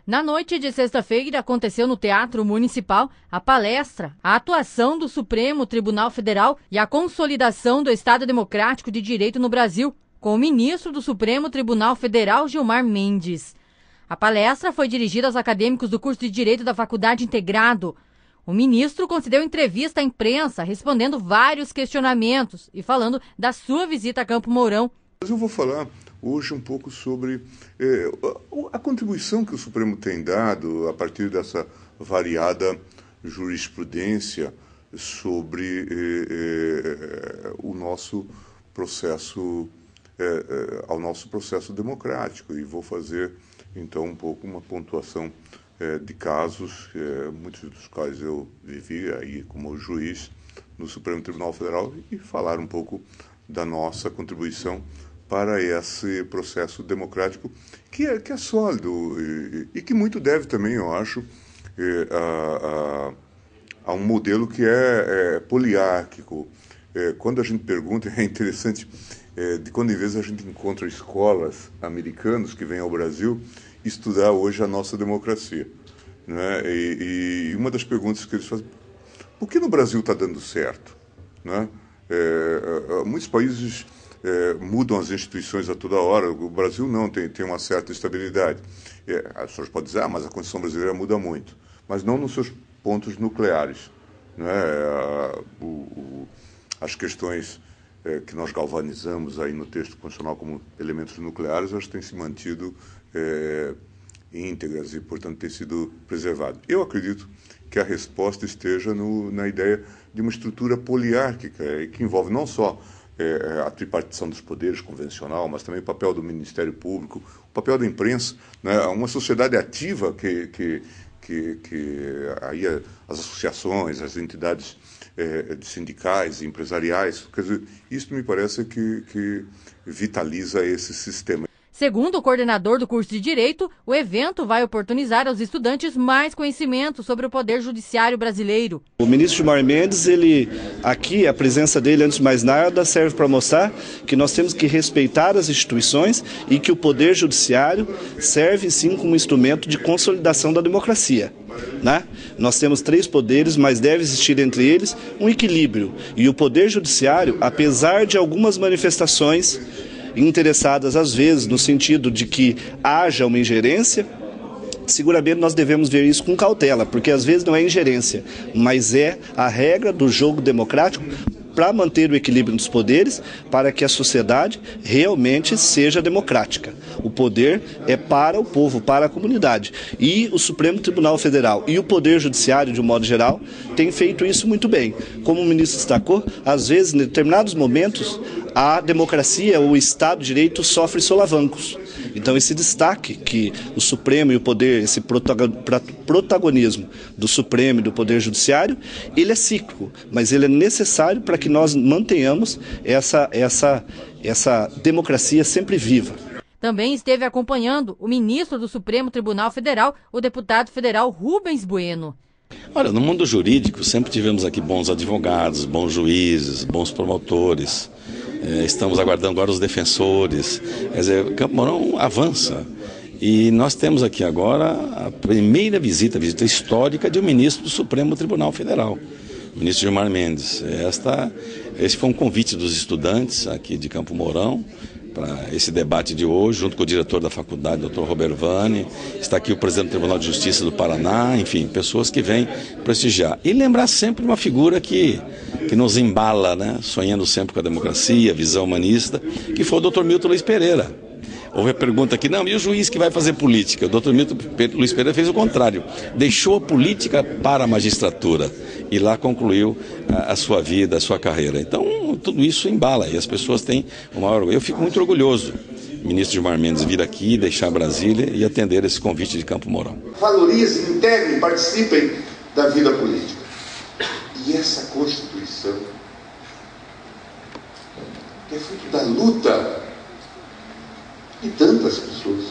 Na noite de sexta-feira, aconteceu no Teatro Municipal a palestra A Atuação do Supremo Tribunal Federal e a Consolidação do Estado Democrático de Direito no Brasil, com o ministro do Supremo Tribunal Federal, Gilmar Mendes. A palestra foi dirigida aos acadêmicos do curso de Direito da Faculdade Integrado. O ministro concedeu entrevista à imprensa, respondendo vários questionamentos e falando da sua visita a Campo Mourão. Eu vou falar hoje um pouco sobre a contribuição que o Supremo tem dado a partir dessa variada jurisprudência sobre o nosso processo, ao nosso processo democrático. E vou fazer, então, um pouco uma pontuação de casos, muitos dos quais eu vivi aí como juiz no Supremo Tribunal Federal, e falar um pouco da nossa contribuição para esse processo democrático que é sólido e que muito deve também, eu acho, a um modelo que é poliárquico. Quando a gente pergunta, é interessante, de quando em vez a gente encontra escolas americanas que vêm ao Brasil estudar hoje a nossa democracia, né? E uma das perguntas que eles fazem: por que no Brasil está dando certo, né? Muitos países mudam as instituições a toda hora. O Brasil não, tem uma certa estabilidade. As pessoas podem dizer, mas a Constituição brasileira muda muito, mas não nos seus pontos nucleares, né? As questões que nós galvanizamos aí no texto constitucional como elementos nucleares, elas têm se mantido íntegras e, portanto, têm sido preservadas. Eu acredito que a resposta esteja na ideia de uma estrutura poliárquica, que envolve não só a tripartição dos poderes convencional, mas também o papel do Ministério Público, o papel da imprensa, né? Uma sociedade ativa que aí as associações, as entidades sindicais, empresariais, quer dizer, isso me parece que vitaliza esse sistema. Segundo o coordenador do curso de Direito, o evento vai oportunizar aos estudantes mais conhecimento sobre o Poder Judiciário brasileiro. O ministro Gilmar Mendes, aqui, a presença dele, antes de mais nada, serve para mostrar que nós temos que respeitar as instituições e que o Poder Judiciário serve, sim, como instrumento de consolidação da democracia, né? Nós temos 3 poderes, mas deve existir entre eles um equilíbrio. E o Poder Judiciário, apesar de algumas manifestações interessadas, às vezes, no sentido de que haja uma ingerência, seguramente nós devemos ver isso com cautela, porque às vezes não é ingerência, mas é a regra do jogo democrático para manter o equilíbrio dos poderes, para que a sociedade realmente seja democrática. O poder é para o povo, para a comunidade. E o Supremo Tribunal Federal e o Poder Judiciário, de um modo geral, têm feito isso muito bem. Como o ministro destacou, às vezes, em determinados momentos, a democracia, o Estado de Direito, sofre solavancos. Então, esse destaque que o Supremo e o Poder, esse protagonismo do Supremo e do Poder Judiciário, ele é cíclico, mas ele é necessário para que nós mantenhamos essa democracia sempre viva. Também esteve acompanhando o ministro do Supremo Tribunal Federal, o deputado federal Rubens Bueno. Olha, no mundo jurídico sempre tivemos aqui bons advogados, bons juízes, bons promotores. Estamos aguardando agora os defensores. Quer dizer, Campo Mourão avança. E nós temos aqui agora a primeira visita histórica de um ministro do Supremo Tribunal Federal, o ministro Gilmar Mendes. Esse foi um convite dos estudantes aqui de Campo Mourão para esse debate de hoje, junto com o diretor da faculdade, Dr. Robert Vane. Está aqui o presidente do Tribunal de Justiça do Paraná, enfim, pessoas que vêm prestigiar. E lembrar sempre uma figura que nos embala, né? Sonhando sempre com a democracia, a visão humanista, que foi o Dr. Milton Luiz Pereira. Houve a pergunta aqui, não, e o juiz que vai fazer política? O Dr. Milton Luiz Pereira fez o contrário, deixou a política para a magistratura e lá concluiu a sua vida, a sua carreira. Então, tudo isso embala e as pessoas têm o maior orgulho. Eu fico muito orgulhoso, ministro Gilmar Mendes, vir aqui, deixar Brasília e atender esse convite de Campo Mourão. Valorizem, integrem, participem da vida política. E essa Constituição, que é fruto da luta de tantas pessoas,